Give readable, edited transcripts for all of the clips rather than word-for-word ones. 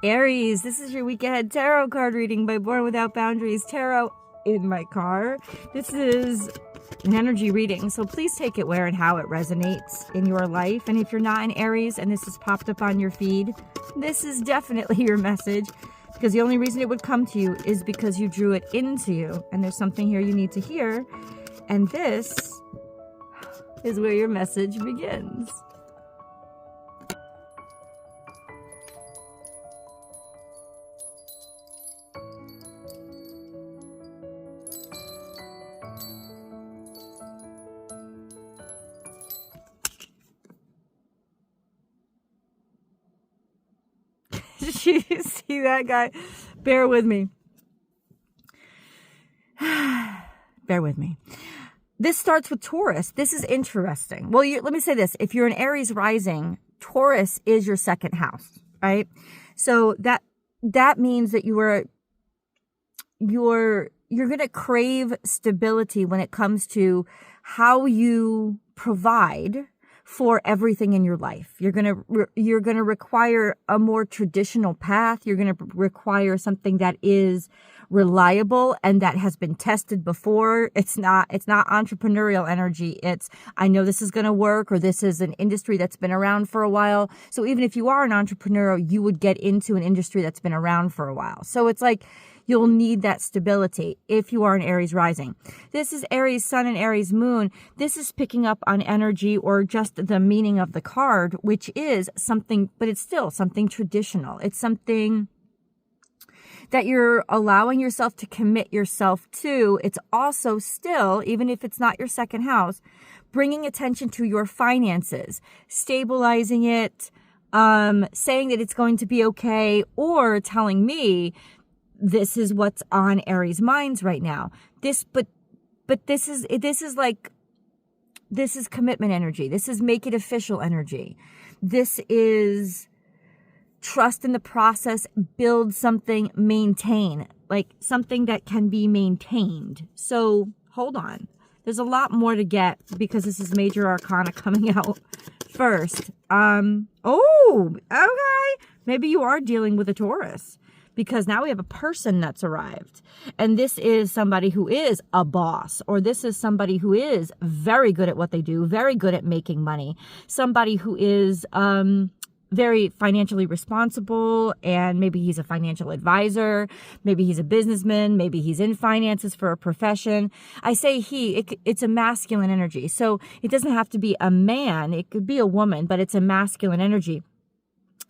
Aries, this is your week ahead tarot card reading by Born Without Boundaries Tarot in my car. This is an energy reading, so please take it where and how it resonates in your life. And if you're not an Aries and this has popped up on your feed, this is definitely your message, because the only reason it would come to you is because you drew it into you. And there's something here you need to hear. And this is where your message begins. Did you see that, guy? Bear with me. Bear with me. This starts with Taurus. This is interesting. Well, let me say this. If you're an Aries rising, Taurus is your second house, right? So that means that you're going to crave stability when it comes to how you provide for everything in your life. You're going to require a more traditional path. You're going to require something that is reliable and that has been tested before. It's not entrepreneurial energy. It's, I know this is going to work, or this is an industry that's been around for a while. So even if you are an entrepreneur, you would get into an industry that's been around for a while. So it's like, you'll need that stability if you are an Aries rising. This is Aries sun and Aries moon. This is picking up on energy, or just the meaning of the card, which is something, but it's still something traditional. It's something that you're allowing yourself to commit yourself to. It's also still, even if it's not your second house, bringing attention to your finances, stabilizing it, saying that it's going to be okay, or telling me this is what's on Aries minds right now. This is commitment energy. This is make it official energy. This is trust in the process, build something, maintain, like something that can be maintained. So hold on. There's a lot more to get, because this is major arcana coming out first. Oh, okay. Maybe you are dealing with a Taurus, because now we have a person that's arrived. And this is somebody who is a boss, or this is somebody who is very good at what they do, very good at making money, somebody who is very financially responsible, and maybe he's a financial advisor, maybe he's a businessman, maybe he's in finances for a profession. I say it's a masculine energy. So it doesn't have to be a man, it could be a woman, but it's a masculine energy.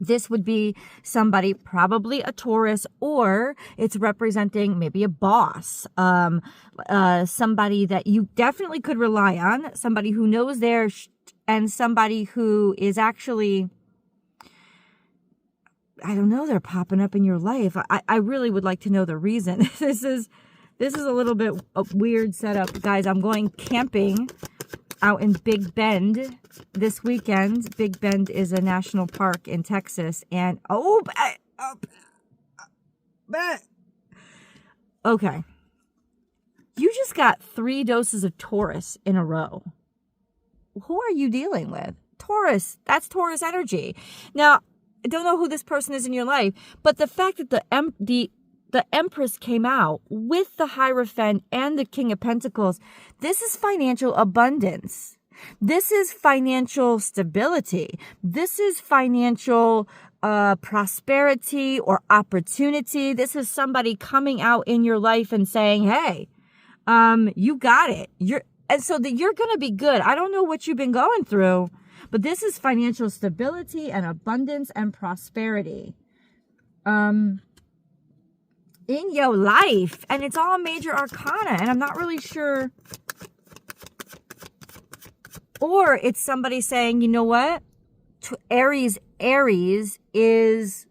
This would be somebody, probably a Taurus, or it's representing maybe a boss, somebody that you definitely could rely on, somebody who knows and somebody who is actually, I don't know, they're popping up in your life. I really would like to know the reason. This is a little bit of weird setup, guys. I'm going camping out in Big Bend this weekend. Big Bend is a national park in Texas. And, okay. You just got 3 doses of Taurus in a row. Who are you dealing with? Taurus. That's Taurus energy. Now, I don't know who this person is in your life, but the fact that the Empress came out with the Hierophant and the King of Pentacles, this is financial abundance. This is financial stability. This is financial prosperity or opportunity. This is somebody coming out in your life and saying, hey, you got it. You're going to be good. I don't know what you've been going through, but this is financial stability and abundance and prosperity in your life. And it's all major arcana, and I'm not really sure. Or it's somebody saying, you know what? Aries is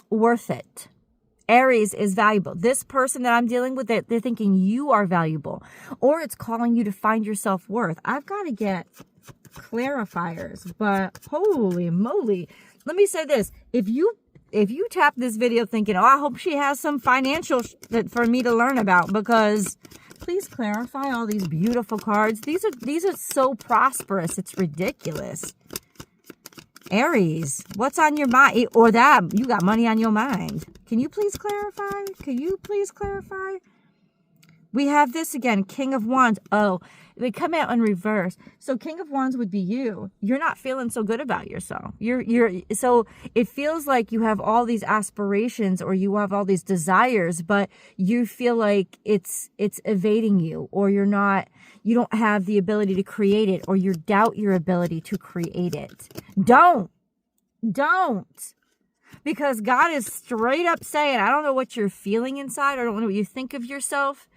worth it. Aries is valuable. This person that I'm dealing with, they're thinking you are valuable. Or it's calling you to find your self-worth. I've got to get clarifiers, but holy moly. Let me say this. If you tap this video thinking, oh, I hope she has some financial for me to learn about, because please clarify all these beautiful cards? These are so prosperous. It's ridiculous. Aries, what's on your mind? Or that, you got money on your mind. Can you please clarify? Can you please clarify? We have this again, King of Wands. Oh, they come out in reverse. So King of Wands would be you. You're not feeling so good about yourself. So it feels like you have all these aspirations or you have all these desires, but you feel like it's evading you, or you don't have the ability to create it, or you doubt your ability to create it. Don't. Because God is straight up saying, I don't know what you're feeling inside. I don't know what you think of yourself.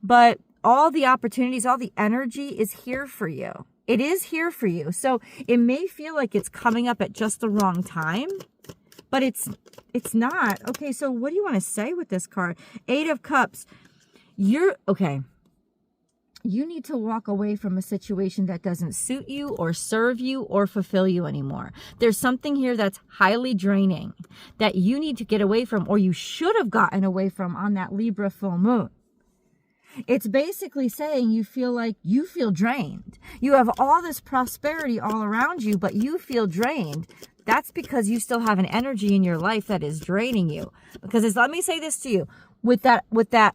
But all the opportunities, all the energy is here for you. It is here for you. So it may feel like it's coming up at just the wrong time, but it's not. Okay, so what do you want to say with this card? 8 of Cups. Okay. You need to walk away from a situation that doesn't suit you or serve you or fulfill you anymore. There's something here that's highly draining that you need to get away from, or you should have gotten away from on that Libra full moon. It's basically saying you feel drained. You have all this prosperity all around you, but you feel drained. That's because you still have an energy in your life that is draining you. Because let me say this to you, with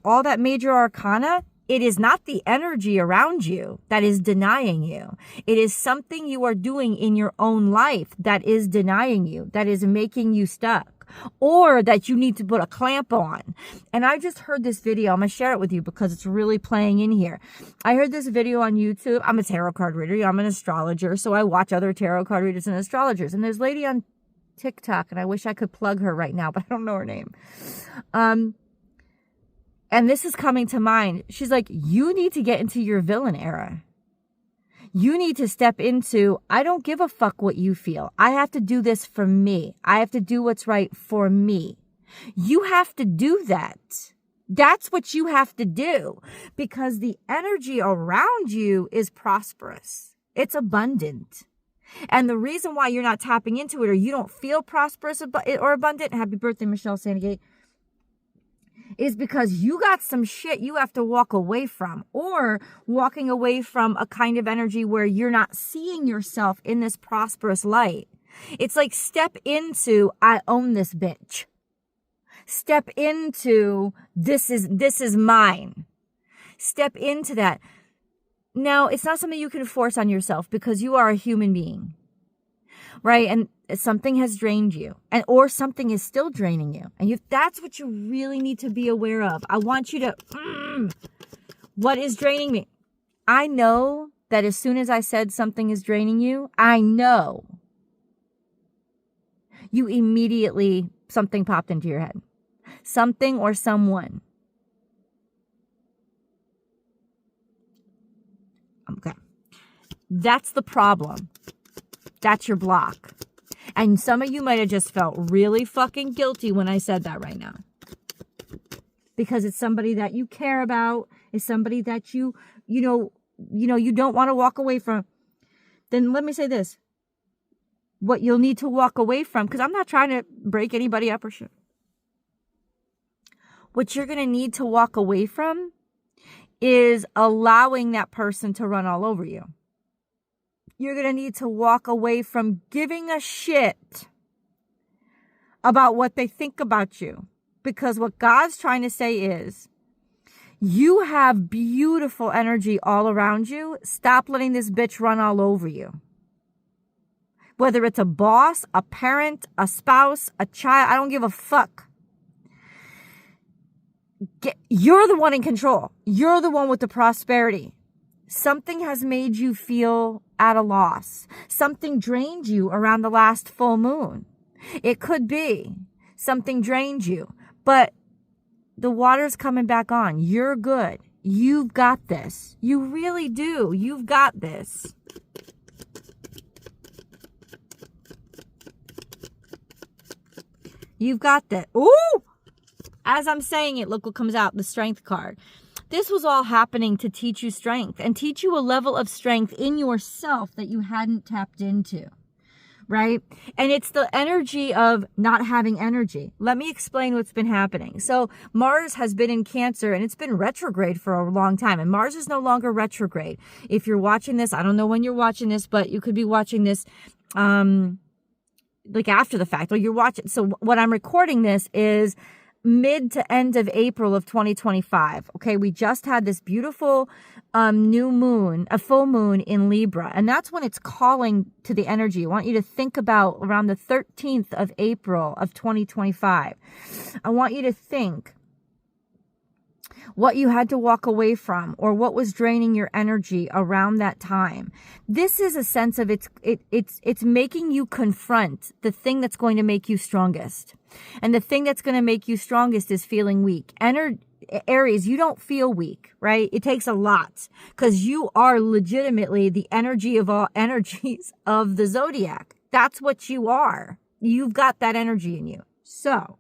all that major arcana, it is not the energy around you that is denying you. It is something you are doing in your own life that is denying you, that is making you stuck, or that you need to put a clamp on. And I just heard this video. I'm going to share it with you because it's really playing in here. I heard this video on YouTube. I'm a tarot card reader. I'm an astrologer, so I watch other tarot card readers and astrologers. And there's a lady on TikTok, and I wish I could plug her right now, but I don't know her name. And this is coming to mind. She's like, you need to get into your villain era. You need to step into, I don't give a fuck what you feel. I have to do this for me. I have to do what's right for me. You have to do that. That's what you have to do, because the energy around you is prosperous. It's abundant. And the reason why you're not tapping into it, or you don't feel prosperous or abundant, happy birthday, Michelle Sandgate, is because you got some shit you have to walk away from, or walking away from a kind of energy where you're not seeing yourself in this prosperous light. It's like, step into, I own this bitch. Step into, this is mine. Step into that. Now, it's not something you can force on yourself, because you are a human being, right? And something has drained you, or something is still draining you. And that's what you really need to be aware of. I want you to, what is draining me? I know that as soon as I said something is draining you, I know you immediately, something popped into your head. Something or someone. Okay. That's the problem. That's your block. And some of you might have just felt really fucking guilty when I said that right now. Because it's somebody that you care about. It's somebody that you don't want to walk away from. Then let me say this. What you'll need to walk away from, because I'm not trying to break anybody up or shit. What you're going to need to walk away from is allowing that person to run all over you. You're going to need to walk away from giving a shit about what they think about you. Because what God's trying to say is, you have beautiful energy all around you. Stop letting this bitch run all over you. Whether it's a boss, a parent, a spouse, a child, I don't give a fuck. You're the one in control. You're the one with the prosperity. Something has made you feel at a loss. Something drained you around the last full moon. It could be something drained you, but the water's coming back on. You're good. You've got this. You really do. You've got this. You've got that. Ooh! As I'm saying it, look what comes out, the Strength card. This was all happening to teach you strength and teach you a level of strength in yourself that you hadn't tapped into, right? And it's the energy of not having energy. Let me explain what's been happening. So Mars has been in Cancer and it's been retrograde for a long time. And Mars is no longer retrograde. If you're watching this, I don't know when you're watching this, but you could be watching this like after the fact, or you're watching. So what I'm recording this is mid to end of April of 2025. Okay, we just had this beautiful new moon, a full moon in Libra, and that's when it's calling to the energy. I want you to think about around the 13th of April of 2025. I want you to think what you had to walk away from or what was draining your energy around that time. This is a sense of it's making you confront the thing that's going to make you strongest. And the thing that's going to make you strongest is feeling weak. Aries, you don't feel weak, right? It takes a lot because you are legitimately the energy of all energies of the zodiac. That's what you are. You've got that energy in you. So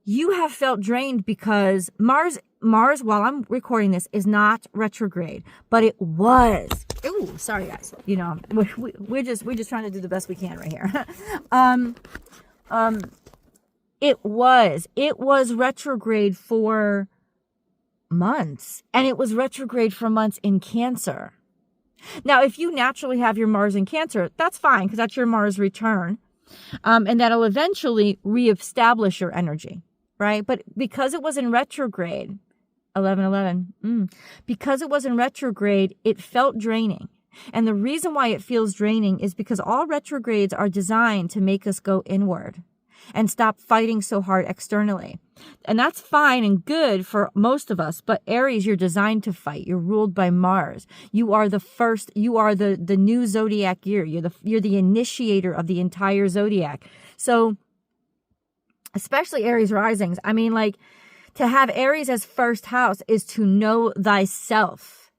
you have felt drained because Mars, while I'm recording this, is not retrograde, but it was. Ooh, sorry guys. You know, we're just trying to do the best we can right here. It was retrograde for months, and it was retrograde for months in Cancer. Now, if you naturally have your Mars in Cancer, that's fine because that's your Mars return, and that'll eventually reestablish your energy. Right? But because it was in retrograde, 11, because it was in retrograde, it felt draining. And the reason why it feels draining is because all retrogrades are designed to make us go inward and stop fighting so hard externally. And that's fine and good for most of us. But Aries, you're designed to fight. You're ruled by Mars. You are the new zodiac year. You're the initiator of the entire zodiac. So especially Aries risings. I mean, like, to have Aries as first house is to know thyself.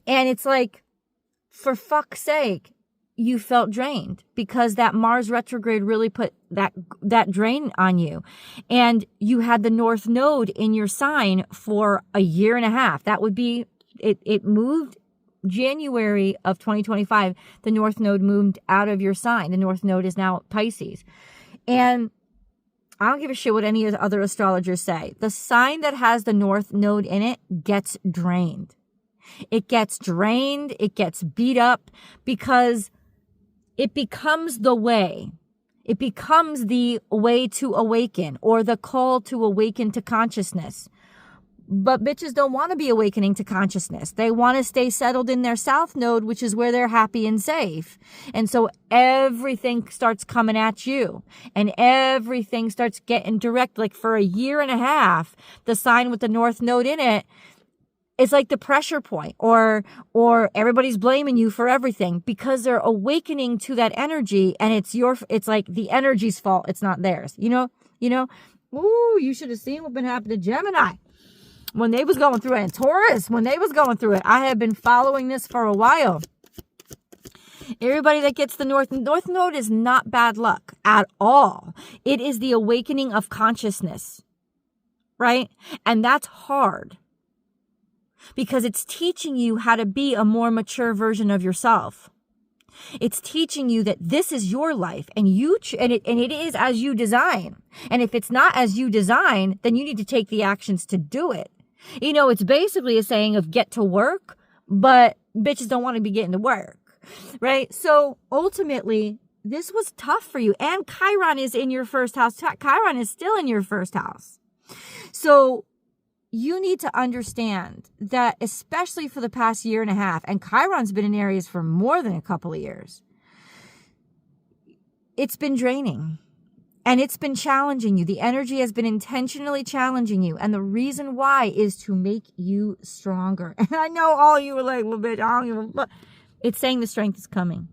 And it's like, for fuck's sake, you felt drained because that Mars retrograde really put that drain on you. And you had the North Node in your sign for a year and a half. That would be, it moved January of 2025. The North Node moved out of your sign. The North Node is now Pisces. And I don't give a shit what any of the other astrologers say. The sign that has the North Node in it gets drained. It gets drained. It gets beat up because it becomes the way. It becomes the way to awaken or the call to awaken to consciousness. But bitches don't want to be awakening to consciousness. They want to stay settled in their South Node, which is where they're happy and safe. And so everything starts coming at you and everything starts getting direct. Like for a year and a half, the sign with the North Node in it is like the pressure point or everybody's blaming you for everything because they're awakening to that energy and it's like the energy's fault. It's not theirs. You know, ooh, you should have seen what's been happening to Gemini. When they was going through it, and Taurus, when they was going through it, I have been following this for a while. Everybody that gets the North Node is not bad luck at all. It is the awakening of consciousness, right? And that's hard because it's teaching you how to be a more mature version of yourself. It's teaching you that this is your life and it is as you design. And if it's not as you design, then you need to take the actions to do it. You know, it's basically a saying of get to work, but bitches don't want to be getting to work, right? So ultimately, this was tough for you. And Chiron is in your first house. Chiron is still in your first house. So you need to understand that, especially for the past year and a half, and Chiron's been in Aries for more than a couple of years, it's been draining. And it's been challenging you. The energy has been intentionally challenging you. And the reason why is to make you stronger. And I know all you were like, well, bitch, I don't even... But it's saying the strength is coming.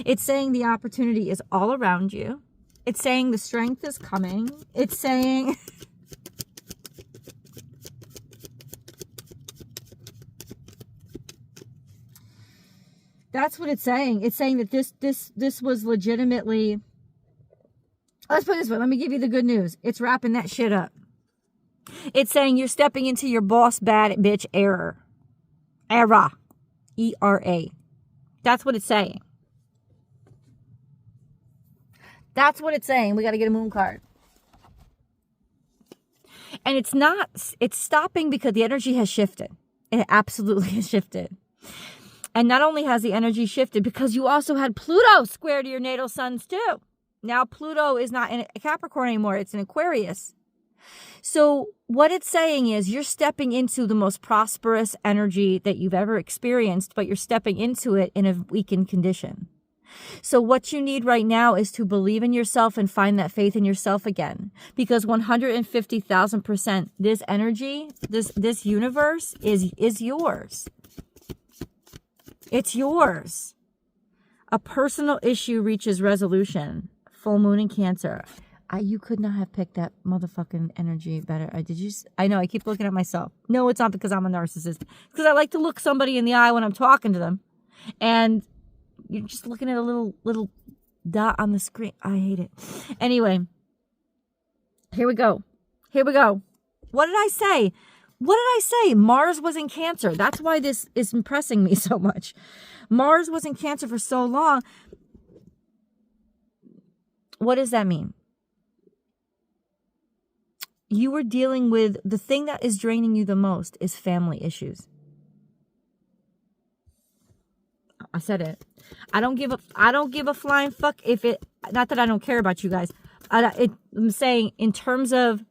It's saying the opportunity is all around you. It's saying the strength is coming. It's saying... That's what it's saying. It's saying that this was legitimately... Let's put it this way. Let me give you the good news. It's wrapping that shit up. It's saying you're stepping into your boss bad bitch era. Era. E-R-A. That's what it's saying. That's what it's saying. We got to get a moon card. And it's stopping because the energy has shifted. It absolutely has shifted. And not only has the energy shifted, because you also had Pluto square to your natal suns too. Now Pluto is not in Capricorn anymore. It's in Aquarius. So what it's saying is you're stepping into the most prosperous energy that you've ever experienced, but you're stepping into it in a weakened condition. So what you need right now is to believe in yourself and find that faith in yourself again. Because 150,000%, this energy, this universe is yours. It's yours. A personal issue reaches resolution. Full moon in Cancer. You could not have picked that motherfucking energy better. I know, I keep looking at myself. No, it's not because I'm a narcissist. It's because I like to look somebody in the eye when I'm talking to them. And you're just looking at a little dot on the screen. I hate it. Anyway, here we go. Here we go. What did I say? What did I say? Mars was in Cancer. That's why this is impressing me so much. Mars was in Cancer for so long. What does that mean? You were dealing with the thing that is draining you the most is family issues. I said it. I don't give a flying fuck if it, not that I don't care about you guys. I'm saying in terms of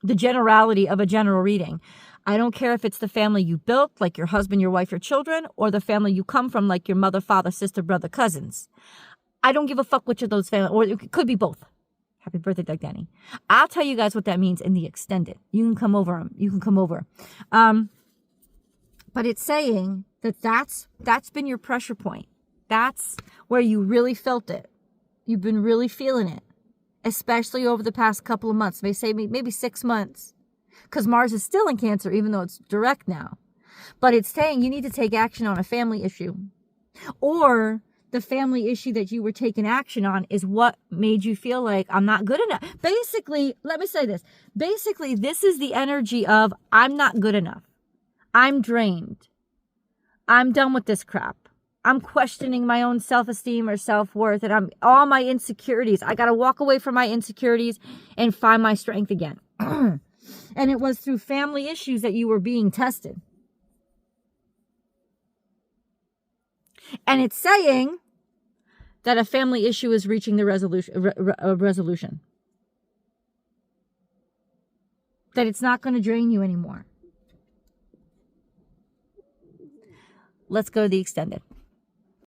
the generality of a general reading. I don't care if it's the family you built, like your husband, your wife, your children, or the family you come from, like your mother, father, sister, brother, cousins. I don't give a fuck which of those families, or it could be both. Happy birthday, Doug Danny. I'll tell you guys what that means in the extended. You can come over. You can come over. But it's saying that's been your pressure point. That's where you really felt it. You've been really feeling it, especially over the past couple of months. Maybe 6 months, because Mars is still in Cancer, even though it's direct now. But it's saying you need to take action on a family issue, or the family issue that you were taking action on is what made you feel like I'm not good enough. Basically, let me say this. Basically, this is the energy of I'm not good enough. I'm drained. I'm done with this crap. I'm questioning my own self-esteem or self-worth, and all my insecurities. I got to walk away from my insecurities and find my strength again. And it was through family issues that you were being tested. And it's saying that a family issue is reaching the resolution. That it's not going to drain you anymore. Let's go to the extended.